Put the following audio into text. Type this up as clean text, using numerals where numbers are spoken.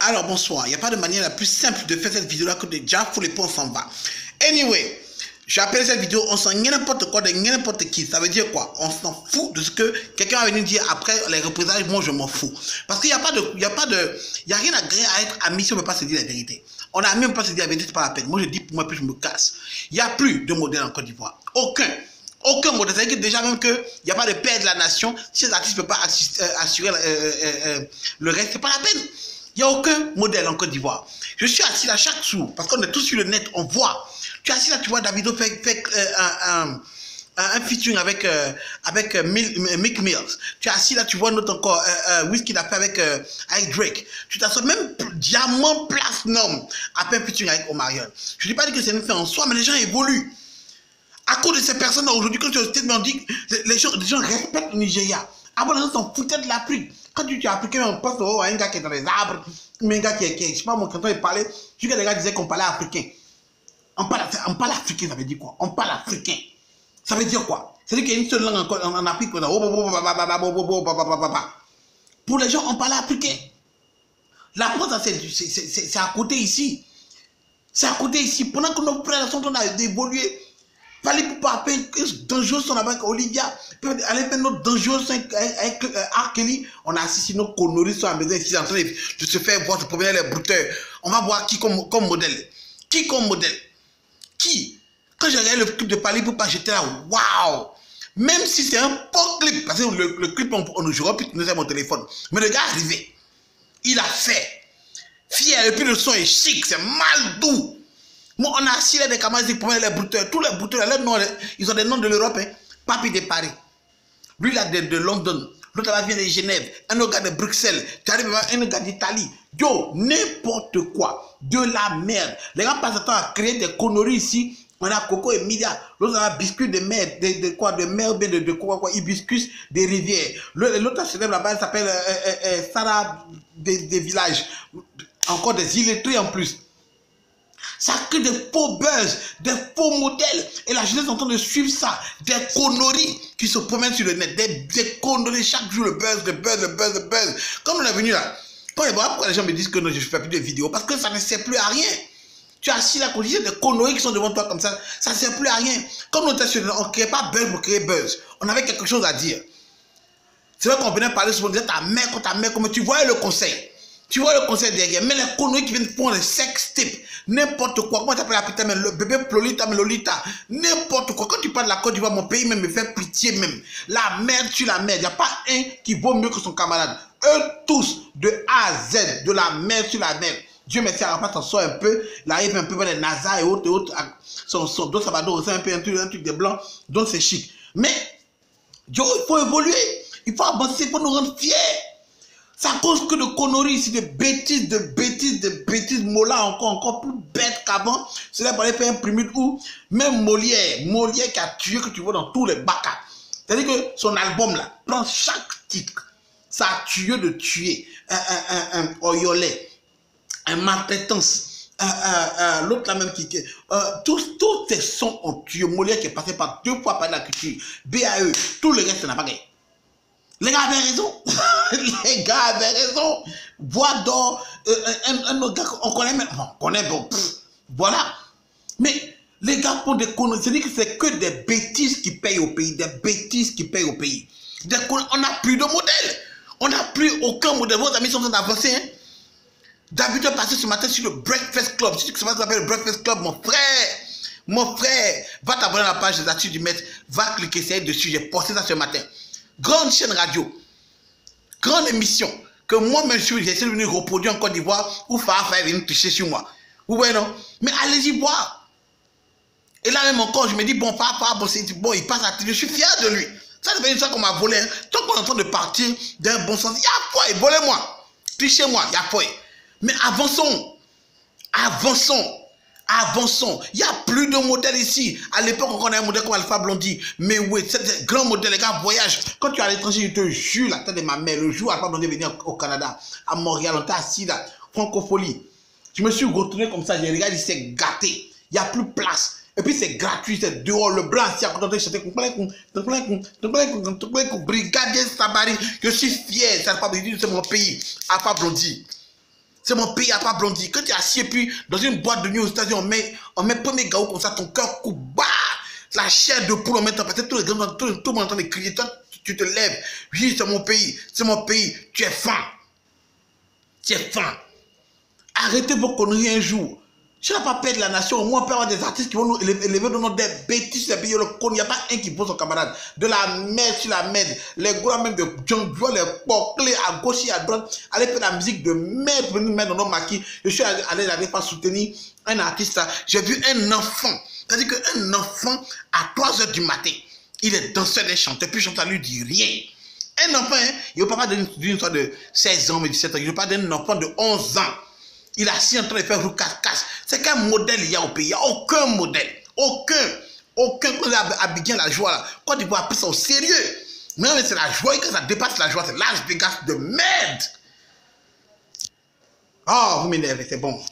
Alors bonsoir, il n'y a pas de manière la plus simple de faire cette vidéo là que de déjà faut les points on s'en va. Anyway, j'appelle cette vidéo on s'en n'importe quoi de n'importe qui. Ça veut dire quoi? On s'en fout de ce que quelqu'un va venir dire après les représailles. Moi je m'en fous. Parce qu'il n'y a rien à gagner à être ami si on ne peut pas se dire la vérité. On n'a même pas se dire la vérité, c'est pas la peine. Moi je dis pour moi puis je me casse. Il n'y a plus de modèle en Côte d'Ivoire. Aucun modèle. C'est-à-dire que déjà même qu'il n'y a pas de père de la nation. Si les artistes ne peuvent pas assurer le reste, c'est pas la peine. Il n'y a aucun modèle en Côte d'Ivoire. Je suis assis là chaque jour, parce qu'on est tous sur le net, on voit. Tu es assis là, tu vois Davido fait un featuring avec Meek Mills. Tu es assis là, tu vois notre encore Wizkid a fait avec Drake. Tu t'assois même Diamant Platnumz a fait un featuring avec Omarion. Je ne dis pas que c'est une fin en soi, mais les gens évoluent. À cause de ces personnes aujourd'hui, quand tu es au statement, on dit les gens respectent le Nigeria. Avant, les gens s'en foutaient de l'Afrique. Quand tu es africain, on pense à un gars qui est dans les arbres, mais un gars qui est, je sais pas, moi, quand on parlait, je sais que les gars disaient qu'on parlait africain. On parle africain, ça veut dire quoi? On parle africain. Ça veut dire quoi? C'est-à-dire qu'il y a une seule langue en Afrique. Pour les gens, on parle africain. La France, c'est à côté ici. C'est à côté ici. Pendant que nos frères sont en train d'évoluer, fallait pas faire une dangereuse son avec Olivia, aller faire notre dangereuse avec R. Kelly. On a assisté nos conneries sur la maison ici en train de se faire voir, se promener les brouteurs. On va voir qui comme modèle. Qui comme modèle? Qui? Quand j'ai regardé le clip de Pali Poupa, j'étais là, waouh! Même si c'est un faux clip, parce que le clip, j'aurais pu tenir mon téléphone. Mais le gars est arrivé. Il a fait. Fier, et puis le son est chic, c'est mal doux. Moi, on a assis là des camarades pour les brouteurs. Tous les brouteurs, ils ont des noms de l'Europe. Hein. Papi de Paris. Lui, là, de London. L'autre là vient de Genève. Un autre gars de Bruxelles. Tu arrives à un gars d'Italie. Yo, n'importe quoi. De la merde. Les gars passent le temps à créer des conneries ici. On a Coco et Milia. L'autre a biscuit de mer. De quoi? De mer, de quoi? Hibiscus des rivières. L'autre célèbre là-bas, elle s'appelle Sarah des villages. Encore des illettrés en plus. Ça crée des faux buzz, des faux modèles. Et la jeunesse est en train de suivre ça. Des conneries qui se promènent sur le net. Des conneries. Chaque jour, le buzz. Comme on est venu là. Pourquoi les gens me disent que non, je ne fais plus de vidéos? Parce que ça ne sert plus à rien. Tu es assis là, quand tu dis des conneries qui sont devant toi comme ça, ça ne sert plus à rien. Comme on était sur le net, on ne crée pas buzz pour créer buzz. On avait quelque chose à dire. C'est vrai qu'on venait parler souvent, on disait ta mère, comme tu vois le conseil. Tu vois le conseil derrière, mais les conneries qui viennent font les sex tips, n'importe quoi. Comment tu appelles la putain, mais le bébé Lolita, n'importe quoi. Quand tu parles de la Côte d'Ivoire, mon pays même me fait pitié même. La merde sur la merde, il n'y a pas un qui vaut mieux que son camarade. Eux tous, de A à Z, de la merde sur la merde. Dieu merci, Arafat s'en sort un peu, il arrive un peu vers les NASA et autres. Son dos Salvador, c'est un peu un truc de blanc, donc c'est chic. Mais, Dieu, il faut évoluer, il faut avancer, il faut nous rendre fiers. Ça cause que de conneries ici, de bêtises, Mola encore plus bête qu'avant. C'est là pour aller faire un primide ou même Molière qui a tué, que tu vois dans tous les bacs. C'est-à-dire que son album là, prend chaque titre. Ça a tué de tuer. Un Oyolais, un maltraitance, l'autre là même qui... tous ces sons ont tué. Molière qui est passé par 2 fois par la culture. BAE, tout le reste n'a pas gagné. Les gars avaient raison. Les gars avaient raison. Bois d'or, un autre gars qu'on connaît même. On connaît, bon, voilà. Mais les gars font des conneries. C'est-à-dire que c'est que des bêtises qui payent au pays. Des bêtises qui payent au pays. On n'a plus de modèle. On n'a plus aucun modèle. Vos amis sont en train d'avancer. Hein? David est passé ce matin sur le Breakfast Club. Tu sais que ça s'appelle le Breakfast Club, mon frère. Mon frère, va t'abonner à la page des artistes du maître. Va cliquer, c'est dessus. J'ai posté ça ce matin. Grande chaîne radio, grande émission, que moi-même j'essaie de venir reproduire en Côte d'Ivoire, ou Farah va venir tricher sur moi. Ou ouais, non? Mais allez-y voir. Et là même encore, je me dis, bon, Farah, bon, il passe à la télé, je suis fier de lui. Ça, c'est pas une histoire qu'on m'a volé. Hein. Tant qu'on est en train de partir d'un bon sens, il y a foi, volez-moi, trichez-moi, il y a foi. Mais avançons. Il n'y a plus de modèle ici. À l'époque, on connaît un modèle comme Alpha Blondy. Mais oui, c'est un grand modèle. Les gars voyagent. Quand tu es à l'étranger, je te jure, la tête de ma mère, le jour où Alpha Blondy est venu au Canada, à Montréal, on était assis là, francophonie. Je me suis retourné comme ça, j'ai regardé, c'est gâté. Il n'y a plus de place. Et puis c'est gratuit, c'est dehors, le blanc, si à côté, j'étais brigadier Sabari. Je suis fier, c'est Alpha Blondy, c'est mon pays. Alpha Blondy. C'est mon pays à pas blondi. Quand tu es assis et puis dans une boîte de nuit aux États-Unis, on met premier gaou comme ça, ton cœur coupe bas. La chair de poule, on met parce que tout le monde entend les crier. Toi, tu te lèves. Oui, c'est mon pays. Tu es faim. Tu es faim. Arrêtez vos conneries un jour. Si on n'a pas perdre la nation, au moins on peut avoir des artistes qui vont nous élever dans des bêtises, les pays, il n'y a pas un qui pose son camarade. De la merde sur la merde. Les gars même de John Joe, les porclés à gauche et à droite, aller faire la musique de merde pour nous mettre dans nos maquis. Je suis allé la pas soutenir un artiste. J'ai vu un enfant. C'est-à-dire qu'un enfant, à 3 h du matin, il est danseur et chanteur, puis chanteur lui dit rien. Un enfant, hein, il ne veut pas d'une histoire de 16 ans, mais 17 ans, il ne veut pas d'un enfant de 11 ans. Il est assis en train de faire roucasse-casse. C'est quel modèle il y a au pays? Il n'y a aucun modèle. Aucun. Quand il a Abidjan la joie, là, quand il va appeler ça au sérieux. Mais c'est la joie, et quand ça dépasse la joie, c'est l'âge de gaz de merde. Oh, vous m'énervez, c'est bon.